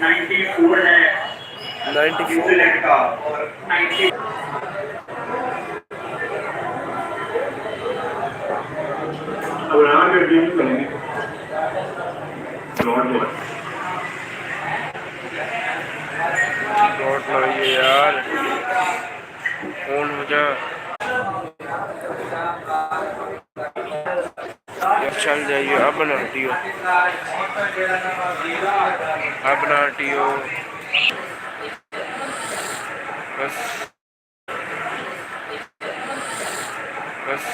94 है 94 का और 90 लौट लड़िए यार फोन हो जा चल जाइए अब ना हटियो बस बस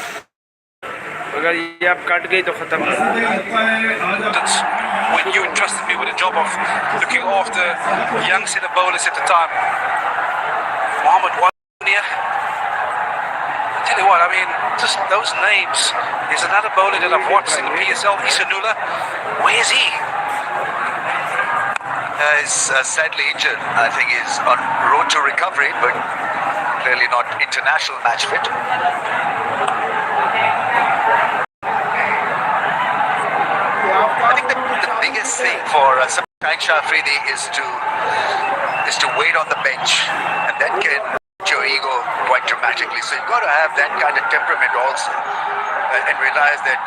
अगर ये आप कट गई तो खत्म when you entrusted me with the job of looking after young centre bowlers at the time. Mohammad Wania. I tell you what, I mean, just those names. There's another bowler that I've watched in the PSL, Isanula. Where is he? He's sadly injured. I think he's on road to recovery, but clearly not international match fit. I think the biggest thing for Shaheen Afridi is to wait on the bench, and that can hurt your ego quite dramatically. So you've got to have that kind of temperament also, and realize that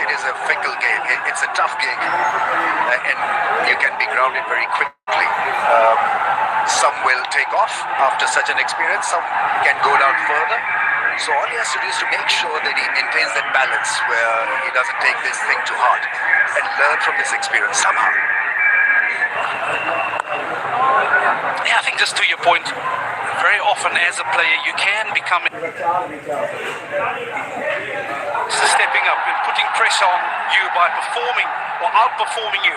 it is a fickle game. It's a tough game, and you can be grounded very quickly. Some will take off after such an experience. Some can go down further. So all he has to do is to make sure that he maintains that balance where he doesn't take this thing to heart and learn from this experience somehow. Yeah, I think just to your point, very often as a player you can become stepping up and putting pressure on you by performing or outperforming you.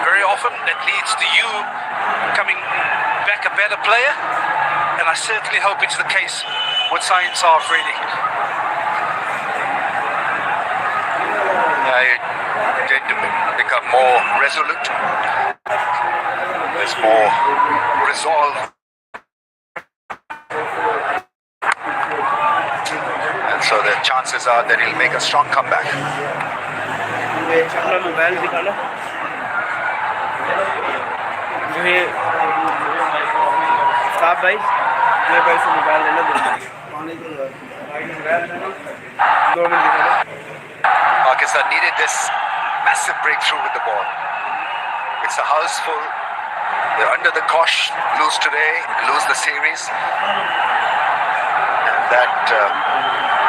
Very often that leads to you coming back a better player, and I certainly hope it's the case with Shaheen Afridi. I tend to become more resolute. There's more resolve. And so the chances are that he'll make a strong comeback. भाई पैसे निकाल लेना 2 minute Pakistan needed this massive breakthrough with the ball. It's a house full. They're under the cosh. Lose today, lose the series. And that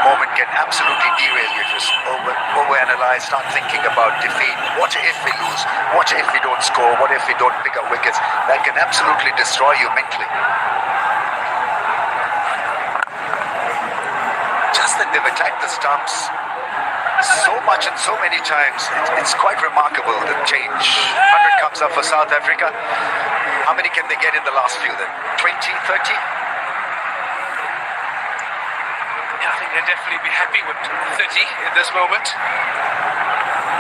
moment can absolutely derail you. Just overanalyze, start thinking about defeat. What if we lose? What if we don't score? What if we don't pick up wickets? That can absolutely destroy you mentally. Just that they've attacked the stumps so much and so many times. It's quite remarkable, the change. 100 comes up for South Africa. How many can they get in the last few then? 20, 30? Yeah, I think they'll definitely be happy with 30 in this moment.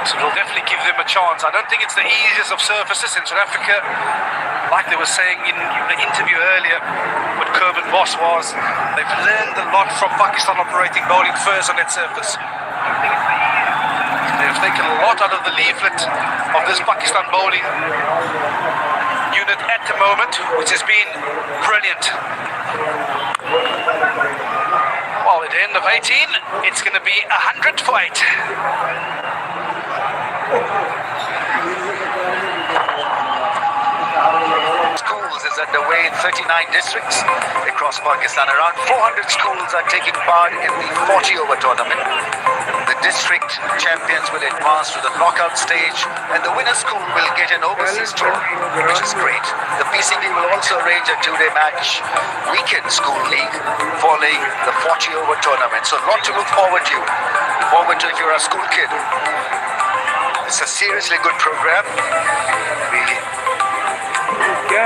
So it'll definitely give them a chance. I don't think it's the easiest of surfaces in South Africa. Like they were saying in the interview earlier with Kerban Boss, was they've learned a lot from Pakistan operating bowling first on that surface. They've taken a lot out of the leaflet of this Pakistan bowling unit at the moment, which has been brilliant. Well, at the end of 18, it's going to be 100 for 8. Schools is underway in 39 districts across Pakistan. Around 400 schools are taking part in the 40-over tournament. The district champions will advance to the knockout stage, and the winner school will get an overseas tour, which is great. The PCB will also arrange a 2-day match weekend school league following the 40-over tournament. So a lot to look forward to if you're a school kid. It's a seriously good program. We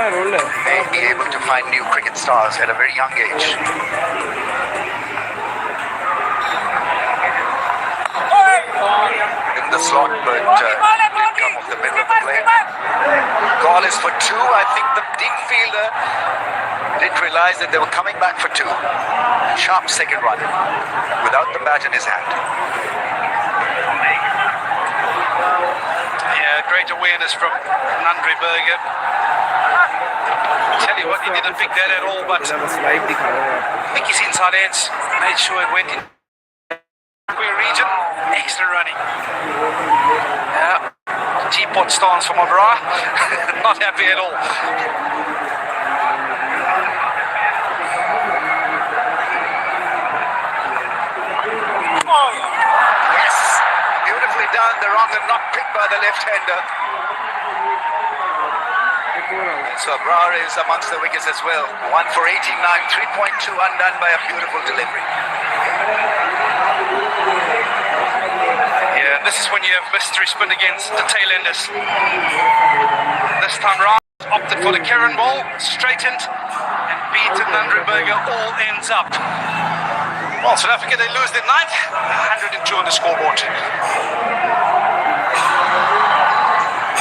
may be able to find new cricket stars at a very young age. In the slot, but didn't come off the middle of the plate. Call is for 2. I think the deep fielder didn't realize that they were coming back for 2. Sharp second run without the bat in his hand. Yeah, great awareness from Nandri Berger. Tell you what, he didn't pick that at all, but मेरा बस live दिखा रहा हूँ आपको. I think his inside edge made sure it went in queer region. Excellent running. Yeah, teapot stance from Abra. Not happy at all. Yes, beautifully done. The wrong and not picked by the left-hander. So Brar is amongst the wickets as well. 1 for 89, 3.2 undone by a beautiful delivery. Yeah, this is when you have mystery spin against the tailenders. This time round, opted for the Karen ball, straightened, and beaten Nandri Berger, all ends up. Well, South Africa, they lose their ninth, 102 on the scoreboard.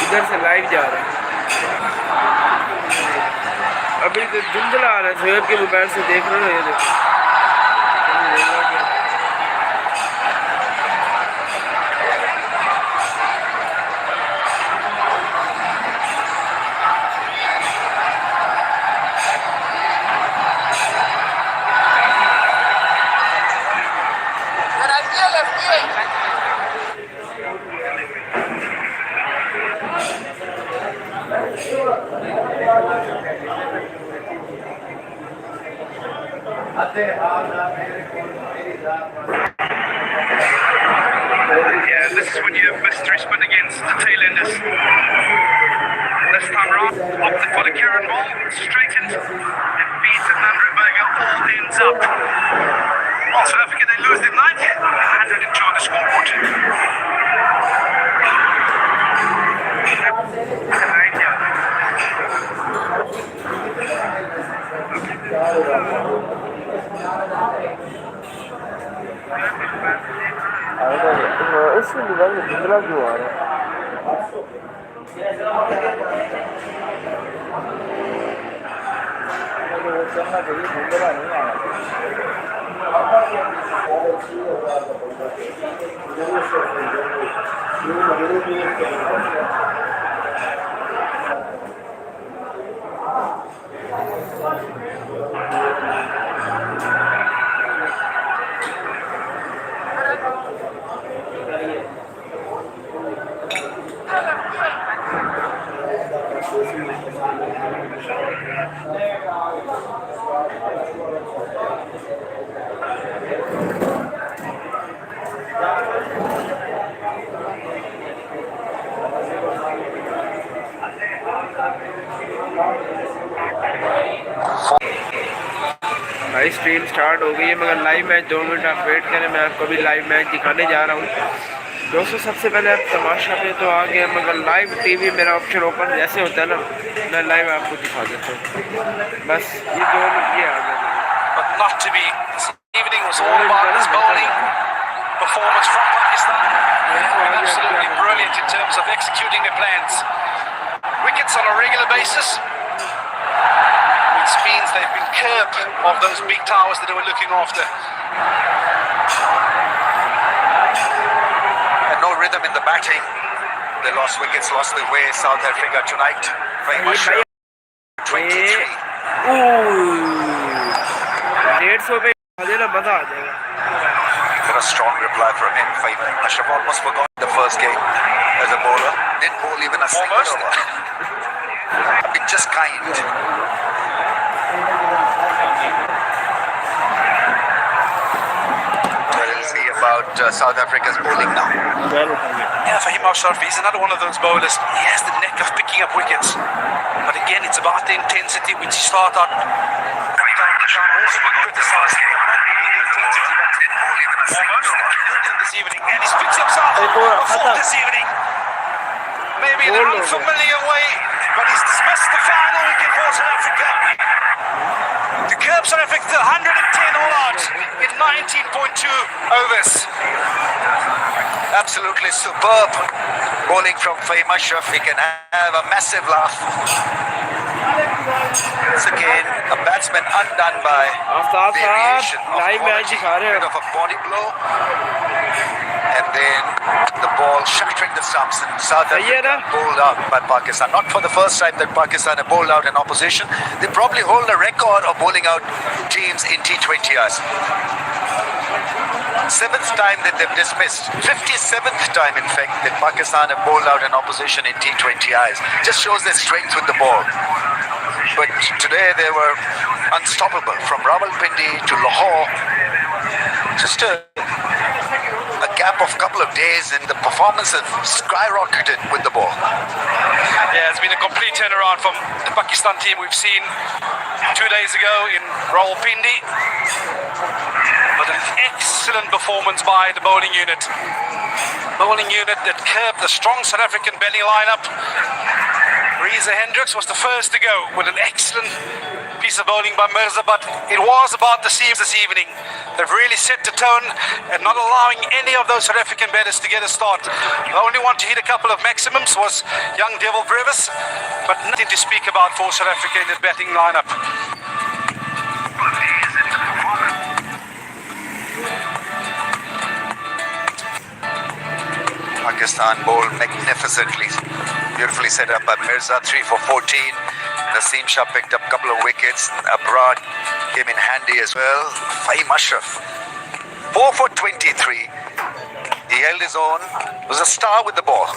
इधर से live जा रहा है. अभी तो धुंधला आ रहा है. शोएब के मोबाइल से देख रहे हो ये देखो. Yeah, this is when you have mystery spin against the tailenders. This time round, opted for the Karen ball, straightened, and beaten Nandri Berger, all ends up. Well, South Africa, they lose their ninth, 102 on the scoreboard. उससे mobile में धुंधला क्यों आ रहा है? चलना चाहिए, धुंधला नहीं आना भाई स्ट्रीम स्टार्ट हो गई है मगर लाइव मैच 2 मिनट आप वेट करें. मैं आपको भी लाइव मैच दिखाने जा रहा हूँ दोस्तों. सबसे पहले आप तमाशा पे तो आ गए मगर लाइव टीवी मेरा ऑप्शन ओपन जैसे होता है ना, मैं लाइव आपको दिखा देता हूँ. बस ये 2 मिनट ये आ गया. But not to be. This evening was all about this bowling performance from Pakistan. They've been absolutely brilliant in terms of executing their plans. Wickets on a regular basis, which means they've been curbed of those big towers that they were looking after. And no rhythm in the batting. They lost wickets, lost their way. South Africa tonight. Very much 23. 150 पे देना मजा आ जाएगा. Got a strong reply from him. Ashraf almost forgot the first game as a bowler. Didn't bowl even a single over. A bit just kind. We'll see about South Africa's bowling now. Yeah, Fahim Ashraf, he's another one of those bowlers. He has the knack of picking up wickets. But again, it's about the intensity which he started out. Also been criticised for not bringing the intensity back almost this evening. And he's picked himself a fourth this evening. Maybe in an unfamiliar way, but he's dismissed the final wicket for South Africa. To curb South Africa to 110 all out in 19.2 overs. Absolutely superb bowling from Fahim Ashraf. He can have a massive laugh. Once again, a batsman undone by Aftab variation साहब of live match quality, दिखा रहे bit हैं of a body blow, and then the ball shattering the stumps, and South सही है Africa ना? bowled out by Pakistan. Not for the first time that Pakistan have bowled out an opposition. They probably hold a record of bowling out teams in T20Is. 7th time that they've dismissed. 57th time, in fact, that Pakistan have bowled out an opposition in T20Is. Just shows their strength with the ball. But today they were unstoppable from Rawalpindi to Lahore. Just a gap of couple of days and the performance has skyrocketed with the ball. Yeah, it's been a complete turnaround from the Pakistan team we've seen 2 days ago in Rawalpindi. But an excellent performance by the bowling unit. Bowling unit that curbed the strong South African batting lineup. Reza Hendricks was the first to go with an excellent piece of bowling by Mirza, but it was about the seams this evening. They've really set the tone and not allowing any of those South African batters to get a start. The only one to hit a couple of maximums was young Devil Brevis, but nothing to speak about for South Africa in the batting lineup. Pakistan bowled magnificently, beautifully set up by Mirza, 3 for 14. Naseem Shah picked up a couple of wickets. Abroad came in handy as well. Fahim Ashraf, 4 for 23. He held his own, was a star with the ball.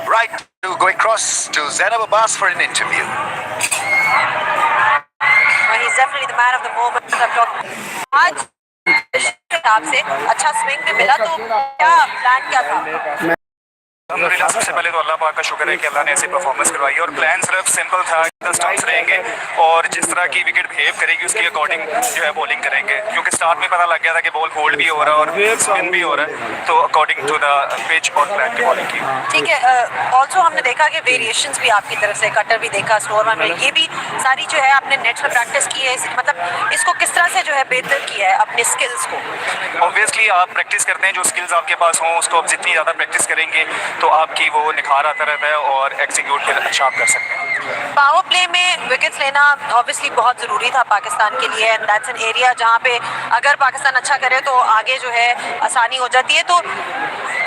Right to go across to Zainab Abbas for an interview. Well, he's definitely the man of the moment. आज आपसे अच्छा swing भी मिला तो क्या plan क्या था? अल्हम्दुलिल्लाह सबसे पहले तो अल्लाह पाक का शुक्र है कि अल्लाह ने ऐसी परफॉर्मेंस करवाई और प्लान सिर्फ सिंपल था, स्टंप्स रहेंगे और जिस तरह की विकेट बिहेव करेगी उसके अकॉर्डिंग जो है बॉलिंग करेंगे, क्योंकि स्टार्ट में पता लग गया था कि बॉल होल्ड भी हो रहा है और स्पिन भी हो रहा है, तो अकॉर्डिंग टू द पिच और प्लान की बॉलिंग की। ठीक है, ऑल्सो हमने देखा कि वेरिएशंस भी आपकी तरफ से, कटर भी देखा, स्लोअर वन में, ये भी सारी जो है आपने नेट में प्रैक्टिस की है, मतलब इसको किस तरह से जो है बेहतर किया है अपने स्किल्स को? ऑब्वियसली आप प्रैक्टिस करते हैं, जो स्किल्स आपके पास हों उसको आप जितनी ज़्यादा प्रैक्टिस करेंगे तो आपकी वो निखार आता रहता है और एग्जीक्यूट फिर अच्छा आप कर सकते हैं। पावर प्ले में विकेट्स लेना ऑब्वियसली बहुत ज़रूरी था पाकिस्तान के लिए, एंड दैट्स एन एरिया जहाँ पे अगर पाकिस्तान अच्छा करे तो आगे जो है आसानी हो जाती है। तो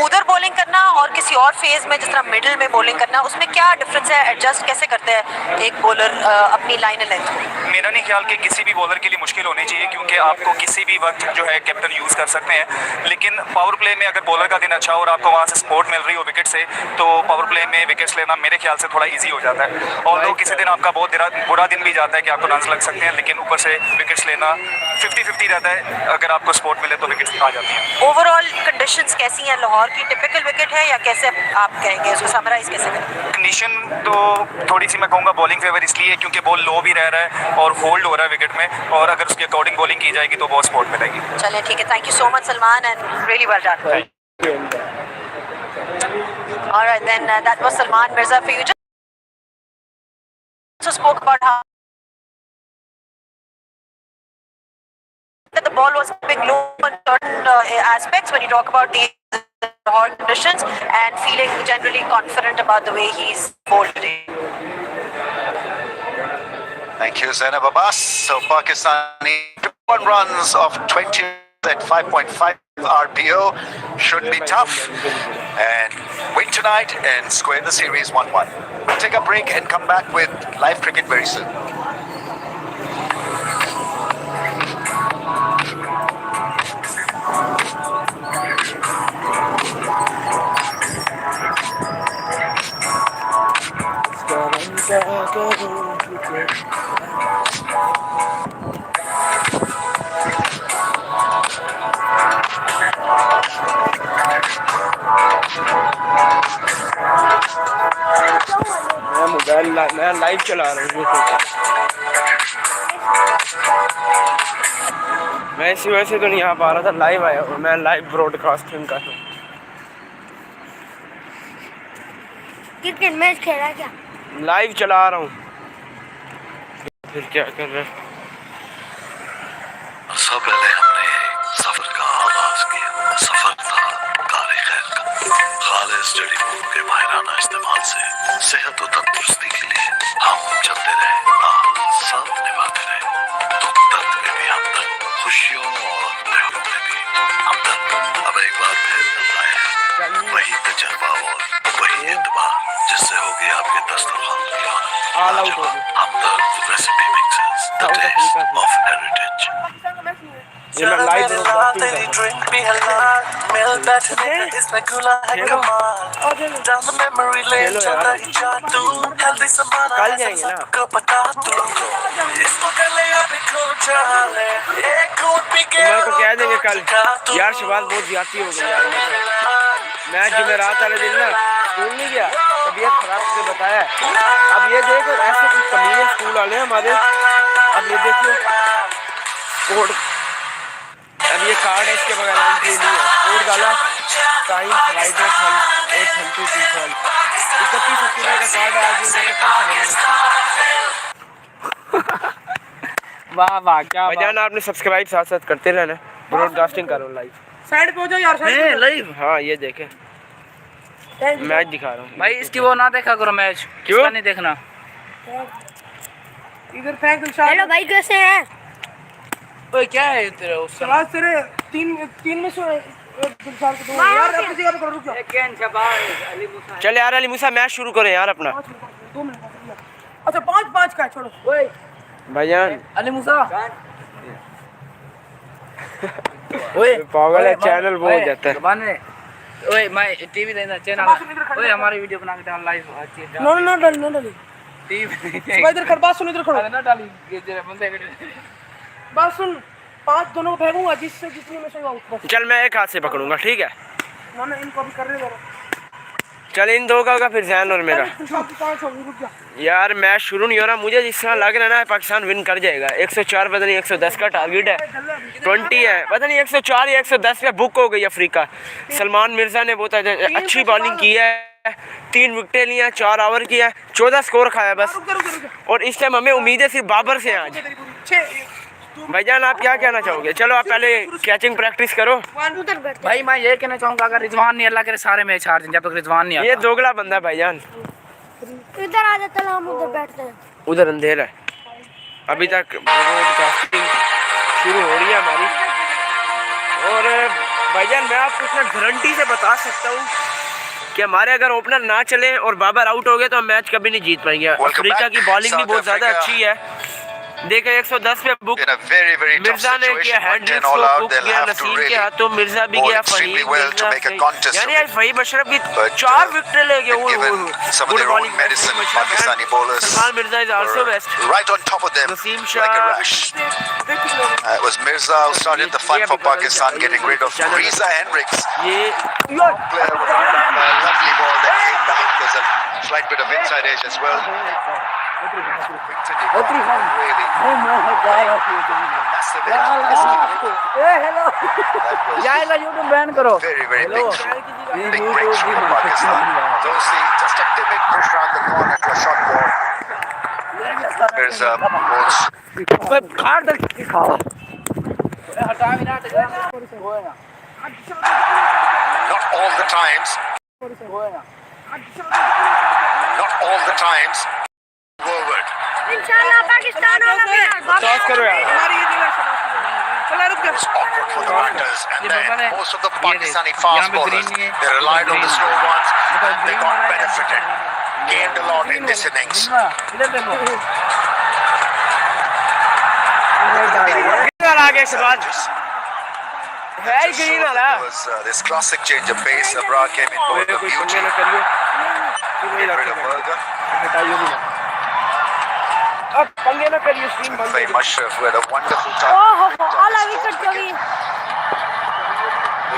उधर बॉलिंग करना और किसी और फेज में जिस तरह मिडिल में बॉलिंग करना, उसमें क्या डिफरेंस है? एडजस्ट कैसे करते हैं एक बॉलर अपनी लाइन लेंथ को? मेरा नहीं ख्याल कि किसी भी बॉलर के लिए मुश्किल होनी चाहिए, क्योंकि आपको किसी भी वक्त जो है कैप्टन यूज़ कर सकते हैं, लेकिन पावर प्ले में अगर बॉलर का दिन अच्छा हो और आपको वहाँ से सपोर्ट मिल रही हो विकेट से, तो पावर प्ले में विकेट्स लेना मेरे ख्याल से थोड़ा ईजी हो जाता है। और किसी दिन आपका बहुत बुरा दिन भी जाता है कि आपको रन्स लग सकते हैं, लेकिन ऊपर से विकेट्स लेना 50-50 रहता है, अगर आपको सपोर्ट मिले तो विकेट्स आ जाती हैं। ओवरऑल कंडीशंस कैसी हैं? लाहौर की टिपिकल विकेट है या कैसे आप कहेंगे, उसको समराइज कैसे करें? कंडीशन तो थोड़ी सी मैं कहूँगा बॉलिंग फेवर इसलिए क्योंकि बॉल लो भी रह रहा है और होल्ड हो रहा है विकेट में, और अगर उसके अकॉर्डिंग बॉलिंग की जाएगी तो बहुत सपोर्ट मिलेगी। चलें ठीक है, thank you so much Salman and really well done. Alright, then that was Salman Mirza for you. Just spoke about how that the ball was being low on certain aspects when you talk about the hard conditions and feeling generally confident about the way he's bowled today. Thank you, Zainab Abbas. So Pakistani 21 runs of 20 at 5.5 RPO should be tough and win tonight and square the series 1-1. We'll take a break and come back with live cricket very soon. मैं live चला रहा हूँ, मैं इसी वजह से तो नहीं आ पा रहा था, लाइव आया हूँ मैं, लाइव ब्रॉडकास्टिंग कर रहा हूँ। क्रिकेट मैच खेला क्या? लाइव चला रहा हूँ, फिर क्या कर रहे हैं? सबसे पहले हमने सफर का आगाज किया। सफर था कार खैर का। खालिस जड़ी बूटियों के माहिराना इस्तेमाल से सेहत और तंदुरुस्ती के लिए होगी आपके दस्तरखान की All out लाजवाब होगी। Hamdard recipe mixes the South taste Africa of heritage ये मैं लाइव ब्रॉडकास्टिंग कर रहा खेलो यार कल जाएंगे ना मेरे को कह देंगे कल यार शबाज बहुत ज्यादा हो गई यार मैं जुमेरात वाले दिन ना स्कूल नहीं गया तबीयत खराब से बताया अब ये देखो ऐसे कुछ कमीने स्कूल वाले हैं हमारे अब ये देखिए कोड अब ये कार्ड है इसके बगैर एंट्री नहीं है कोड डाला टाइम फ्राइडे 8:32 31 अक्टूबर का कार्ड है आज वाह वाह क्या भैया आपने सब्सक्राइब साथ साथ करते रहना ब्रॉडकास्टिंग करो लाइव साइड पे हो जाओ यार साइड लाइव हाँ ये देखे मैच दिखा रहा हूँ भाई इसकी वो ना देखा करो मैच क्यों? इसका नहीं देखना इधर फेंक दो हेलो भाई कैसे हैं? ओए क्या है तेरा उसका चला तेरे तीन में से साल के दो यार अपनी जगह पे करो रुक जाओ चल यार अली मूसा मैच शुरू करें यार अपना 2 मिनट अच्छा 5-5 का है, छोड़ो ओए भाईजान अली मूसा ओए पागल है चैनल बोल जाता है जुबान में ओए मैं टीवी लेना चैनल ओए हमारी वीडियो बना के डाल लाइव नो नो डाल टीवी सुबह इधर खड़ बात सुन इधर खड़ो ना डाली ये जरा बंदे बात सुन 5 दोनों को फेंकूंगा जिससे जितनी में से आउट बस चल मैं एक हाथ से पकड़ूंगा ठीक है ना इनको भी कर रहे हो चल इन दो का होगा फिर जैन और मेरा 5 हो गई रुक जा यार मैच शुरू नहीं हो रहा मुझे जिस तरह लग रहा है ना पाकिस्तान विन कर जाएगा 104 पता नहीं 110 का टारगेट है 20 है पता नहीं 104 या 110 पे बुक हो गई अफ्रीका सलमान मिर्जा ने बहुत अच्छी बॉलिंग की है 3 विकेटें ली हैं 4 ओवर किया है 14 स्कोर खाया बस और इस टाइम हमें उम्मीद है सिर्फ बाबर से आज भाईजान आप क्या कहना चाहोगे चलो आप पहले कैचिंग प्रैक्टिस करो उधर बैठ भाई मैं ये कहना चाहूंगा अगर रिजवान नहीं अल्लाह करे सारे मैच हार जाएं जब तक रिजवान नहीं ये आता दोगला बंदा है भाईजान इधर आ जाता हम उधर बैठते हैं। उधर अंधेरा है अभी तक ब्रॉडकास्टिंग शुरू हो रही है हमारी और भाईजान मैं आपको इतना गारंटी से बता सकता हूँ कि हमारे अगर ओपनर ना चले और बाबर आउट हो गए तो हम मैच कभी नहीं जीत पाएंगे अफ्रीका की बॉलिंग भी बहुत ज़्यादा अच्छी है देखे 110 पे बुक मिर्जा ने किया हैंड्रिक्स को बुक किया नसीम के हाथों मिर्जा भी गया फहीम यानी आज फहीम अशरफ की 4 विकेट ले गए good bowling Salman Mirza is also best Right on top of them, Naseem like a Shah rush. It was Mirza who started the fun for Pakistan, getting rid of Reza Hendricks. ये Player with a lovely ball that came back. There's a slight bit of inside edge as well. Really massive hit. यार YouTube ban करो Very big breakthrough for Pakistan. Dorsey just a timid push around the corner to a short ball. Mirza bowls. खाड़ तक खाओ Not all the times. Not all the times. Forward. इंशाल्लाह पाकिस्तान होगा मेरा toss करो यार हमारी ये जगह चला रुक जा It's awkward for the batters, and ये then बता रहे- most of the ये Pakistani देख, fast यहाँ पे bowlers, green नहीं है, they relied on the green slow ones, and they green got वाला है, benefited, gained a lot in this innings. इधर देखो आगे शबाज है ही ग्रीन वाला There was this classic change of pace. Abrar came in for the कोई beauty. पंगे ना करियो Get rid of Berger. हटाइयो भी ना अब पंगे ना करियो स्क्रीन बंद Fahim Ashraf, who had a wonderful oh time. आला विकेट चली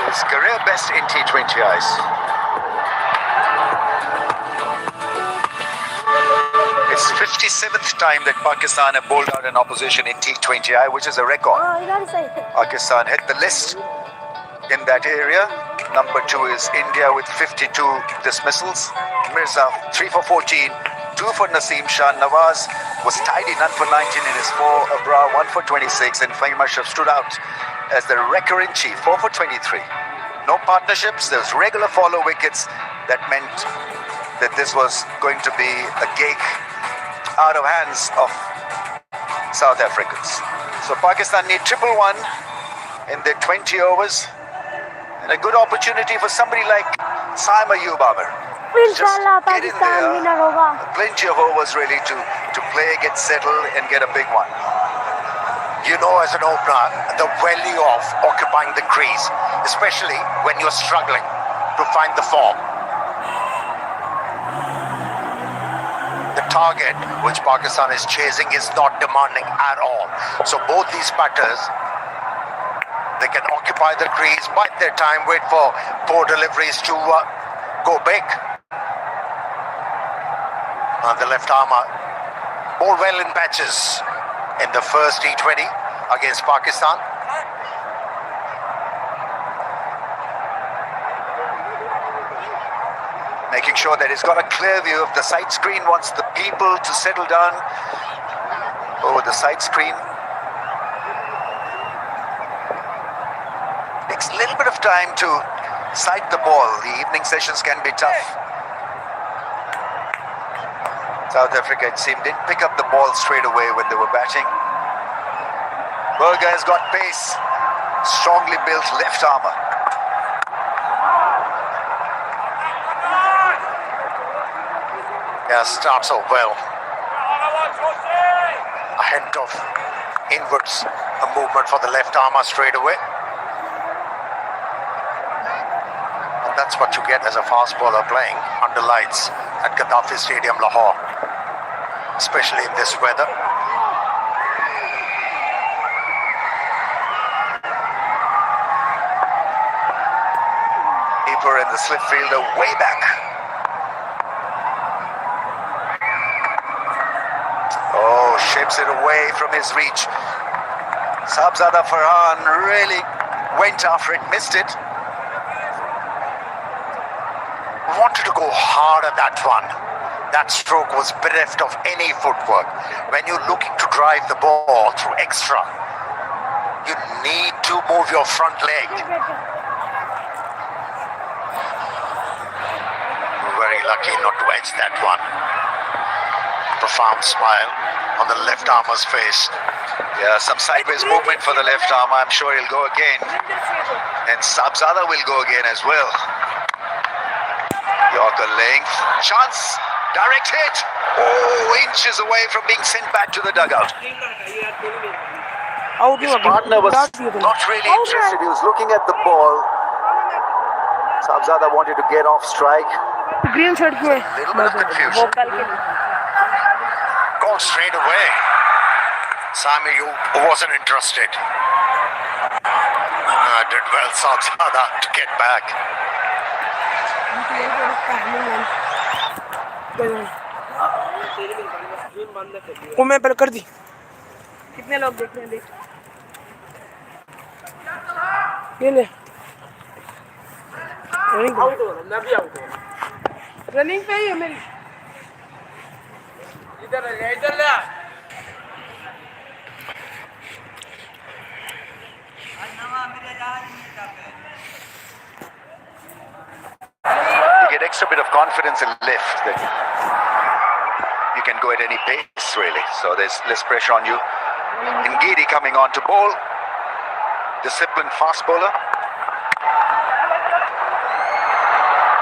His career best in T20Is. It's 57th time that Pakistan have bowled out an opposition in T20I, which is a record. हां इधर सही Pakistan hit the list in that area. Number 2 is India with 52 dismissals. Mirza 3 for 14, 2 for Naseem Shah. Nawaz was tidy, none for 19 in his 4. Abrar 1 for 26, and Fahim Ashraf stood out as the wrecker in chief, 4 for 23. No partnerships, there was regular follow wickets. That meant that this was going to be a gig out of hands of South Africans. So Pakistan need 111 in their 20 overs, and a good opportunity for somebody like Saim Ayub Amir. इंशाल्लाह Pakistan winner होगा। Plenty of overs really to play, get settled, and get a big one. You know, as an opener, the value of occupying the crease, especially when you're struggling to find the form. The target which Pakistan is chasing is not demanding at all. So both these batters, they can occupy the crease, bide their time, wait for poor deliveries to go big. The left armer bowled well in batches in the first T20 against Pakistan. Making sure that he's got a clear view of the side screen, wants the people to settle down over the side screen. Takes a little bit of time to sight the ball. The evening sessions can be tough. South Africa, it seemed, didn't pick up the ball straight away when they were batting. Berger has got pace, strongly built left armour. Yeah, starts off well. A hint of inwards, a movement for the left armour straight away. And that's what you get as a fast bowler playing under lights at Gaddafi Stadium, Lahore, especially in this weather. Keeper and the slip fielder way back. Oh, shapes it away from his reach. Sabzada Farhan really went after it, missed it. Wanted to go hard at that one. That stroke was bereft of any footwork. When you're looking to drive the ball through extra, you need to move your front leg. Very lucky not to edge that one. Profound smile on the left armer's face. Yeah, some sideways movement for the left armer. I'm sure he'll go again. And Sabzada will go again as well. Yorker length. Chance. Direct hit. Oh, inches away from being sent back to the dugout. His partner was not really interested. He was looking at the ball. Sabzada wanted to get off strike. Green shirt क्यों है? Little bit of confusion. Gone straight away. Sami, you wasn't interested. Did well, Sabzada, to get back. वो मैं पहले कर दी। कितने लोग देख रहे हैं? देख ये ले रनिंग आउट हो रहा, मैं भी आउट हो रहा। रनिंग पे ही है मेरी। इधर ले You get extra bit of confidence and lift that you can go at any pace really, so there's less pressure on you. Ngidi coming on to bowl, disciplined fast bowler.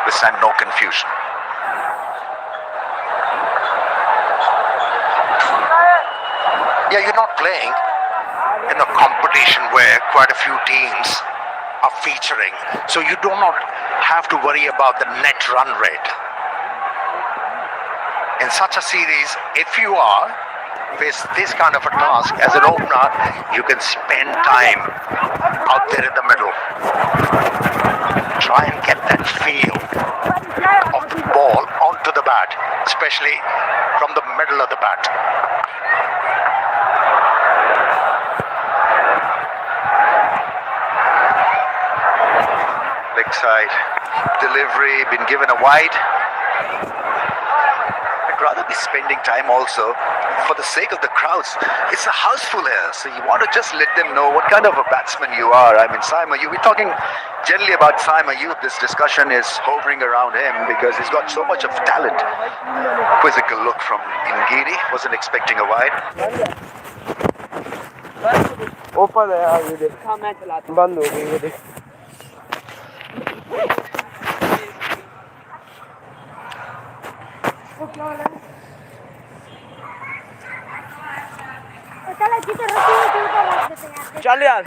This time no confusion. Yeah, you're not playing in a competition where quite a few teams are featuring, so you do not have to worry about the net run rate. In such a series, if you are faced this kind of a task as an opener, you can spend time out there in the middle. Try and get that feel of the ball onto the bat, especially from the middle of the bat. Leg side delivery, been given a wide. I'd rather be spending time also for the sake of the crowds. It's a house full here, so you want to just let them know what kind of a batsman you are. I mean, Saima, we're talking generally about Saima Youth. This discussion is hovering around him because he's got so much of talent. Quizzical look from Ngidi, wasn't expecting a wide. Open है यार, ये देख बंद हो गई, ये देख चलो जिधर रखी हुई थी उधर रख देते हैं चल यार,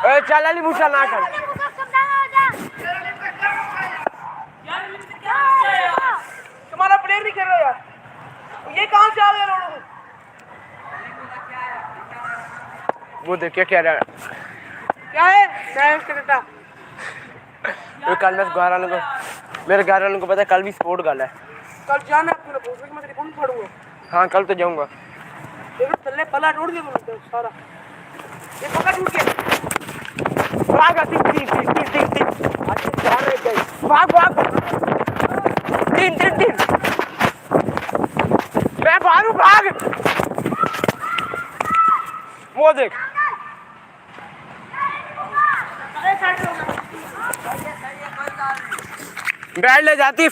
ए चल अली मुझसे ना कर। तुम्हारा प्लेयर नहीं खेल रहा यार, ये कहाँ से आ गया लोग? वो देख क्या कह रहा है, क्या है डायरेक्ट करता? ये कल मैं घर वालों को, मेरे घर वालों को पता है कल भी स्पोर्ट गल है। कल जाना है पूरा भूख में तेरे कौन पड़ूंगा? हाँ कल तो जाऊंगा। ये तो तल्ले पला टूट गया मुझे सारा, ये पका टूट गया। भाग तीन तीन तीन तीन तीन तीन अच्छा चार रह गए, भाग भाग तीन तीन तीन, मैं भागू भाग, वो देख बैठ ले जाती।